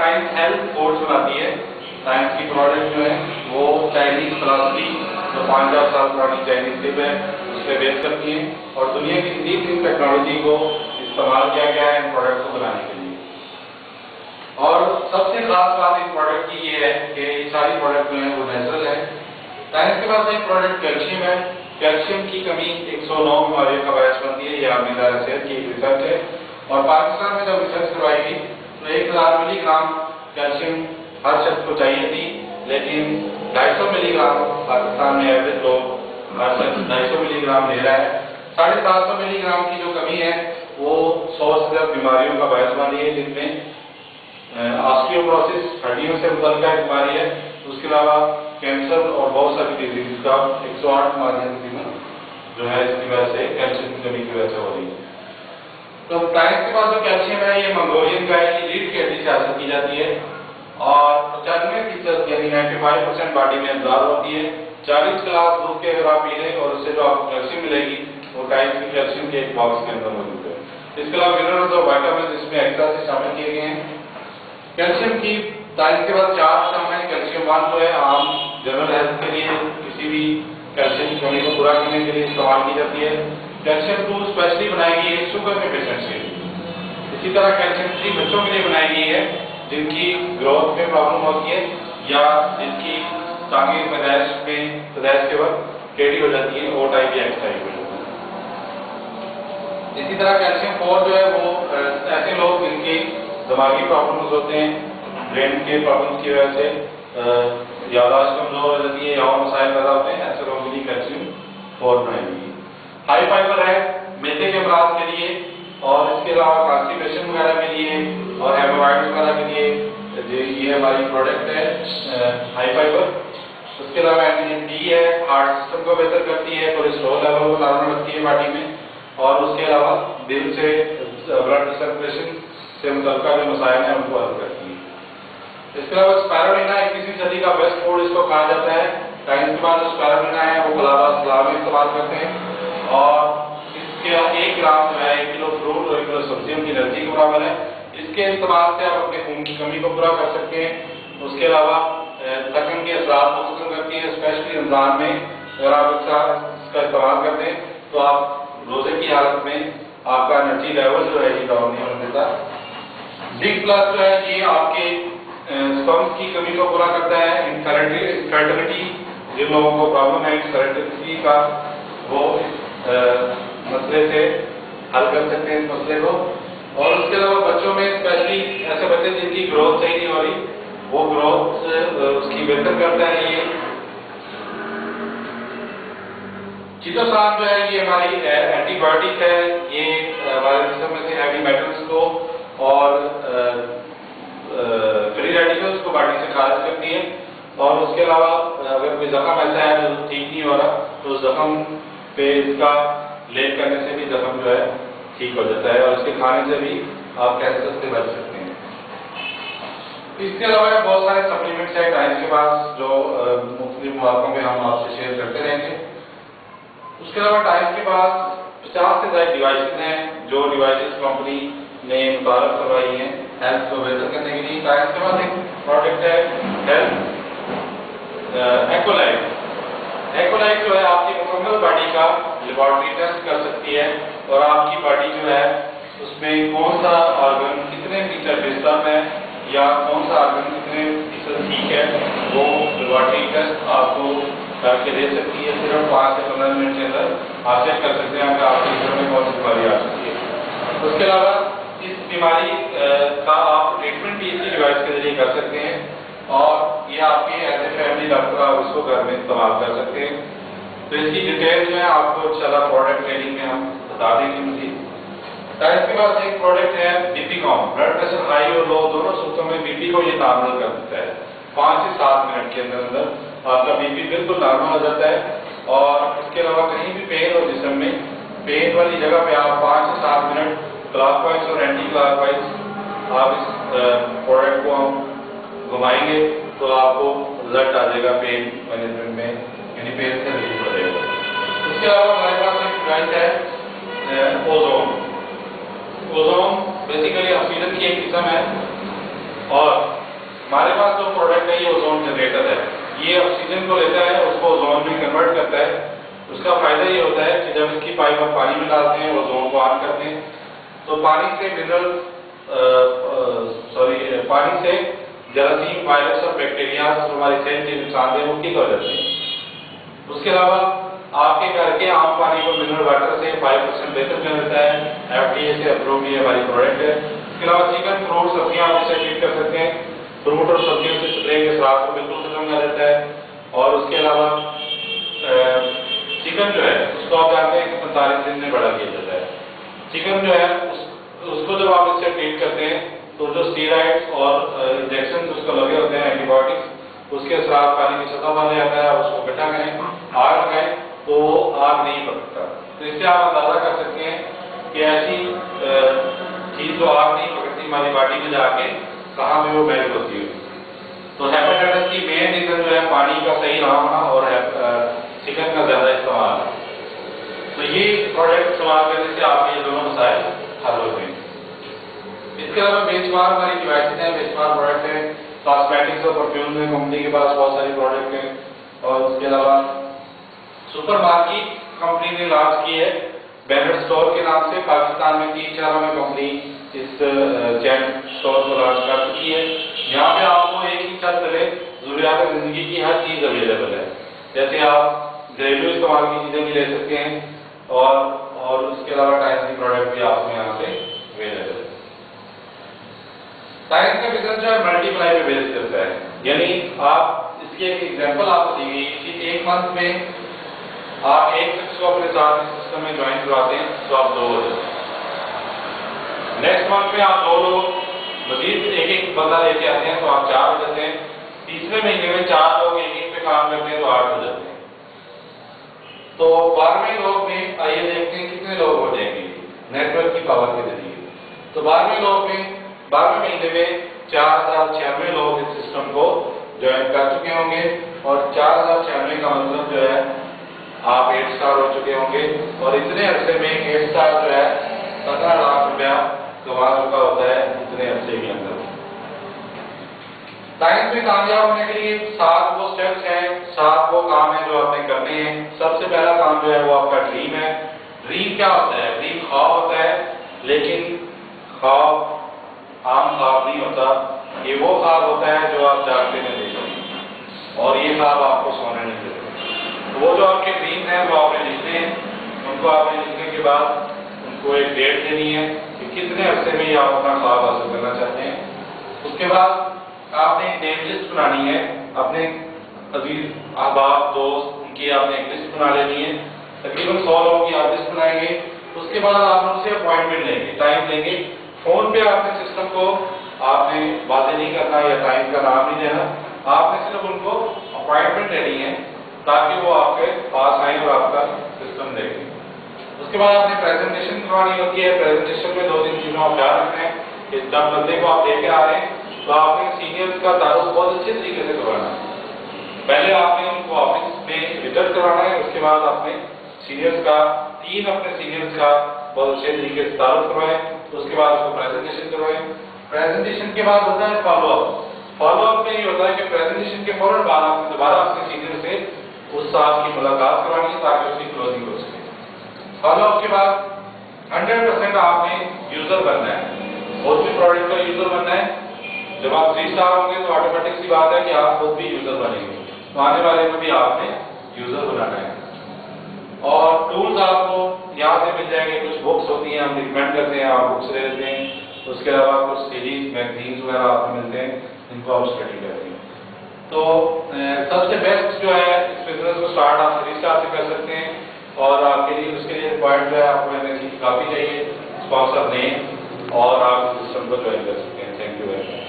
Science health course बनाती है। Science की प्रोडक्ट जो है वो चाइनीज फिलॉसफी जो 5000 साल पुरानी चाइनीज लिप है उस पर बेस करती है और दुनिया की डीप टेक्नोलॉजी को इस्तेमाल किया गया है इन प्रोडक्ट को बनाने के लिए। और सबसे खास बात इस प्रोडक्ट की ये है कि ये सारी प्रोडक्ट जो है वो नेचुरल है। साइंस के पास एक प्रोडक्ट कैल्शियम है। कैल्शियम की कमी 109 बीमारियों का बायस बनती है। यह आर्मी दायरा सेहत की रिसर्च है और पाकिस्तान में जब रिसर्च करवाई गई तो 1000 मिलीग्राम कैल्शियम हर शख्स को चाहिए थी, लेकिन 250 मिलीग्राम पाकिस्तान में एवरेज लोग हर शख्स 250 मिलीग्राम ले रहा है। 750 मिलीग्राम की जो कमी है वो 100 से ज्यादा बीमारियों का बायस बन रही है, जिनमें ऑस्टियोपोरोसिस हड्डियों से मुतल्लिका बीमारी है, उसके अलावा कैंसर और बहुत सारी डिजीज का 108 बीमारियां तकरीबन जो है इसकी वजह से कैल्शियम की कमी की वजह से हो रही है। तो टाइम्स के पास जो कैल्शियम है ये मंगोलियन गाय की रीढ़ की हड्डी से हासिल की जाती है और 95% यानी 95% बॉडी में अब्जॉर्ब होती है। 40 गिलास दूध के अगर आप पी लें और उससे जो आपको कैल्शियम मिलेगी वो टाइम्स की कैल्शियम के एक बॉक्स के अंदर मौजूद है। इसके अलावा मिनरल्स और विटामिन इसमें एक्स्ट्रा से शामिल किए गए हैं। कैल्शियम की टाइम्स के बाद 4 शामिल है। कैल्शियम 1 जो है आम जनरल हेल्थ के लिए किसी भी कैल्शियम की कमी को पूरा करने के लिए इस्तेमाल की जाती है। कैल्शियम 2 स्पेशली बनाई गई है शुगर के पेशेंट्स के लिए। इसी तरह कैल्शियम 3 बच्चों के लिए बनाई गई है जिनकी ग्रोथ में प्रॉब्लम होती है या जिनकी टांगे पैदाइश के वक्त टेढ़ी हो जाती है, ओ टाइप या एक्स टाइप हो जाती है। इसी तरह कैल्शियम 4 जो है वो ऐसे लोग जिनकी दिमागी प्रॉब्लम्स होते हैं, ब्रेन के प्रॉब्लम्स की वजह से याददाश्त कमजोर हो जाती है या और मसाइल पैदा होते हैं, ऐसे लोगों के लिए कैल्शियम 4 बनाएगी। हाई फाइबर है मैदे के अमराज के लिए और इसके अलावा कॉन्स्टिपेशन वगैरह के लिए और हेमोराइड्स वगैरह के लिए ये हमारी प्रोडक्ट है हाई फाइबर। उसके अलावा विटामिन डी है, हार्ट सिस्टम को बेहतर करती है, कोलेस्ट्रॉल लेवल को नॉर्मल रखती है बॉडी में और उसके अलावा दिल से ब्लड सर्कुलेशन से मुतल्लिका जो मसाइल हैं उनको हल करती है। इसके अलावा स्पायरुलिना 21वीं सदी का बेस्ट फूड इसको कहा जाता है। टाइम्स के बाद जो स्पायरुलिना है वो सलाद में इस्तेमाल करते हैं और इसके 1 ग्राम जो है 1 किलो फ्रूट और 1 किलो सब्जियों की एनर्जी के बराबर है। इसके इस्तेमाल से आप अपने खून की कमी को पूरा कर सकते हैं। उसके अलावा थकन के असरात को खत्म करती है, स्पेशली रमजान में अगर आप इसका इस्तेमाल करते हैं तो आप रोजे की हालत में आपका एनर्जी लेवल जो है ये डाउन नहीं होने देता। जिंक प्लस जो है ये आपके स्पर्म की कमी को पूरा करता है। इनफर्टिलिटी जिन लोगों को प्रॉब्लम है इनफर्टिलिटी का वो मसले से हल कर सकते हैं इस मसले को। और उसके अलावा बच्चों में स्पेशली ऐसे बच्चे जिनकी ग्रोथ सही नहीं हो रही वो ग्रोथ उसकी बेहतर करता है। ये चितोसान जो है ये हमारी एंटीबायोटिक है। ये हमारे जिस्म में से हैवी मेटल्स को और फ्री रेडिकल्स को बॉडी से खारिज करती है और उसके अलावा अगर कोई जख्म ऐसा है जो ठीक नहीं हो रहा तो उस जख्म पे इसका लेप करने से भी जख्म जो है ठीक हो जाता है और इसके खाने से भी आप कैंसर से बच सकते हैं। इसके अलावा बहुत सारे सप्लीमेंट्स हैं टाइम्स के पास जो मुख्तलिफ मौकों में हम आपसे शेयर करते रहेंगे। उसके अलावा टाइम्स के पास 50 से ज्यादा डिवाइसेस हैं जो डिवाइसेस कंपनी ने मुतारफ करवाई हैं हेल्थ को बेहतर करने के लिए। टाइम्स के पास एक प्रोडक्ट है हेल्थ एक्वालाइट। एक्वालाइट जो है आपकी मुकम्मल बॉडी का लेबोरेटरी टेस्ट कर सकती है और आपकी बॉडी जो है उसमें कौन सा ऑर्गन कितने फीसद डिस्टर्ब है या कौन सा ऑर्गन कितने फीसद ठीक है वो लेबोरेटरी टेस्ट आपको करके दे सकती है। सिर्फ 5 से 15 मिनट के अंदर आप चेक कर सकते हैं कि आपके शरीर में कौन सी बीमारी आ सकती है। उसके अलावा इस बीमारी का आप ट्रीटमेंट भी इसी डिवाइस के जरिए कर सकते हैं और ये आपके एज ए फैमिली डॉक्टर आप इसको घर में इस्तेमाल कर सकते हैं। तो इसकी डिटेल जो है आपको इंशाल्लाह प्रोडक्ट ट्रेनिंग में हम बता देंगे मज़ीद। टाइम्स के पास एक प्रोडक्ट है BP com. Blood pressure high और लो दोनों सूरतों में बीपी को ये नॉर्मल कर देता है। 5 से 7 मिनट के अंदर आपका बीपी बिल्कुल नॉर्मल हो जाता है और इसके अलावा कहीं भी पेन हो जिस्म में, पेन वाली जगह पे आप 5 से 7 मिनट क्लॉकवाइज और एंटी क्लॉकवाइज आप इस प्रोडक्ट को हम घुमाएंगे तो आपको रिजल्ट आ जाएगा पेन मैनेजमेंट में, यानी पेन से रिलीफ हो जाएगा। उसके अलावा हमारे पास एक डिवाइस है ओजोन। ओजोन बेसिकली ऑक्सीजन की एक किस्म है और हमारे पास जो प्रोडक्ट है ये ओजोन जनरेटर है। ये ऑक्सीजन को लेता है, उसको ओजोन में कन्वर्ट करता है। उसका फायदा ये होता है कि जब इसकी पाइप आप पानी में डालते हैं, ओजोन को ऑन करते हैं, तो पानी से मिनरल पानी से जरासीम, वायरस और बैक्टीरिया जो हमारी सेहत के नुकसानदेह वो ठीक हो जाते हैं। उसके अलावा आपके घर के आम पानी को मिनरल वाटर से 5% बेहतर मिलता है। FDA से अप्रूव ये हमारी प्रोडक्ट है। इसके अलावा चिकन, फ्रूट, सब्जियां आप इसे ट्रीट कर सकते हैं। फ्रूट और सब्जियों से स्प्रे के स्वाद को बिल्कुल खत्म कर देता है। और उसके अलावा चिकन जो है उसको आप जानते हैं कि 45 दिन में बड़ा किया जाता है। चिकन जो है उसको जब आप इससे ट्रीट करते हैं तो जो स्टीरॉइड्स और इंजेक्शन उसको लगे होते हैं, एंटीबायोटिक्स, उसके असरात पानी की सतह बन जाता है। उसको इकट्ठा करें, आग लगाएं तो आग नहीं पकड़ता। तो इससे आप अंदाजा कर सकते हैं कि ऐसी चीज जो आग नहीं पकड़ती हमारी बॉडी में जाके कहाँ में वो मेल्ट होती है। तो हेपेटाइटिस की मेन रीजन जो है पानी का सही ना होना और चिकन का ज्यादा इस्तेमाल है। तो ये प्रोडक्ट इस्तेमाल करने से आपके ये दोनों मसाइल हल हो गए। इसके अलावा बेंचमार्क हमारी डिवाइसेज हैं, बेंचमार्क प्रोडक्ट है। कॉस्मेटिक्स और परफ्यूम में कंपनी के पास बहुत सारी प्रोडक्ट हैं। और उसके अलावा सुपर मार्केट कंपनी ने लॉन्च की है बैनर स्टोर के नाम से। पाकिस्तान में 3 शहरों में कंपनी इस चैन स्टोर को लॉन्च कर चुकी है। यहाँ पे आपको एक ही छत तले ज़रूरियात जिंदगी की हर चीज अवेलेबल है। जैसे आप घरेलू इस्तेमाल की चीजें भी ले सकते हैं और उसके अलावा टाइल्स की प्रोडक्ट भी आपको यहाँ पे अवेलेबल है। टाइल्स का बिजनेस जो है मल्टीप्लाई पे बेस करता है। यानी आप इसकी एक एग्जांपल आपको दी गई कि एक मंथ में आप एक शख्स को अपने साथ इस सिस्टम में ज्वाइन करवाते हैं तो आप 2 हो जाते हैं। नेक्स्ट मंथ में आप 2 लोग मजीद एक बंदा लेके आते हैं तो आप 4 हो जाते हैं। तीसरे महीने में 4 लोग एक पे काम करते हैं तो 8 हो जाते हैं। तो 12वें लोग में आइए देखते हैं कितने लोग हो जाएंगे नेटवर्क की पावर के जरिए। तो 12वें लोग में 12वें महीने में 4096 लोग इस सिस्टम को ज्वाइन कर चुके होंगे। और 4096 का मतलब जो है आप 8 स्टार हो चुके होंगे। और इतने अरसे में 8 स्टार जो है 15 लाख रुपया कमा चुका होता है इतने अरसे के अंदर। साइंस में कामयाब होने के लिए 7 वो स्टेप्स हैं, 7 वो काम है जो आपने करने हैं। सबसे पहला काम जो है वो आपका ड्रीम है। ड्रीम क्या होता है? ड्रीम ख्वाब होता है, लेकिन ख्वाब आम ख्वाब नहीं होता। ये वो ख्वाब होता है जो आप जागते में देखते हैं और ये ख्वाब आपको सोने नहीं देते। तो वो जो आपके ड्रीम है वो आपने लिखने हैं। उनको आपने लिखने के बाद उनको एक डेट देनी है कि कितने अरसे में आप अपना ख्वाब हासिल करना चाहते हैं। उसके बाद आपने एक नेम लिस्ट बनानी है। अपने अजीज अहबाब दोस्त उनकी आपने एक लिस्ट बना लेनी है। तकरीबन 100 लोगों की आप लिस्ट बनाएंगे। उसके बाद आप उनसे अपॉइंटमेंट लेंगे, टाइम लेंगे। फोन पे आपने सिस्टम को आपने बातें नहीं करना या टाइम का नाम नहीं देना। आपने सिर्फ उनको अपॉइंटमेंट लेनी है ताकि वो आपके पास आए और आपका सिस्टम देखें। उसके बाद आपने प्रेजेंटेशन करवानी होती है। प्रेजेंटेशन में 2-3 चीजों का ख्याल रखना है कि जब बंदे को आप लेके आ रहे हैं तो आपने सीनियर्स का तारुफ बहुत अच्छे तरीके से करवाना है। पहले आपने उनको ऑफिस में विजिट करवाना है। उसके बाद आपने सीनियर्स का 3 अपने सीनियर्स का बहुत अच्छे तरीके से तारुफ करवाएं। उसके बाद उसको प्रेजेंटेशन करवाएं। प्रेजेंटेशन के बाद होता है फॉलोअप। फॉलोअप में ये होता है कि प्रेजेंटेशन के फौरन बाद आपने दोबारा अपने सीनियर से उस साल की मुलाकात करवानी है ताकि उसकी क्लोजिंग हो सके। फॉलोअप के बाद 100% आपने यूजर बनना है, और भी प्रोडक्ट का यूजर बनना है। जब आप 3 स्टार होंगे तो ऑटोमेटिक सी बात है कि आप खुद भी यूजर बनेंगे। तो आने वाले में भी आपने यूजर बनाना है। और टूल्स आपको यहाँ से मिल जाएंगे। कुछ बुक्स होती हैं, हम रिकमेंड करते हैं, आप बुक्स ले लेते हैं। उसके अलावा कुछ सीरीज मैगजीन्स वगैरह आपको मिलते हैं, इनको आप स्टडी करते हैं। तो सबसे बेस्ट जो है इस बिजनेस को स्टार्ट आप 3 स्टार से कर सकते हैं। और आपके लिए उसके लिए पॉइंट जो है आपको MSc की काफी चाहिए, स्पॉन्सर नेम, और आप सिस्टम को ज्वाइन कर सकते हैं। Thank you very much.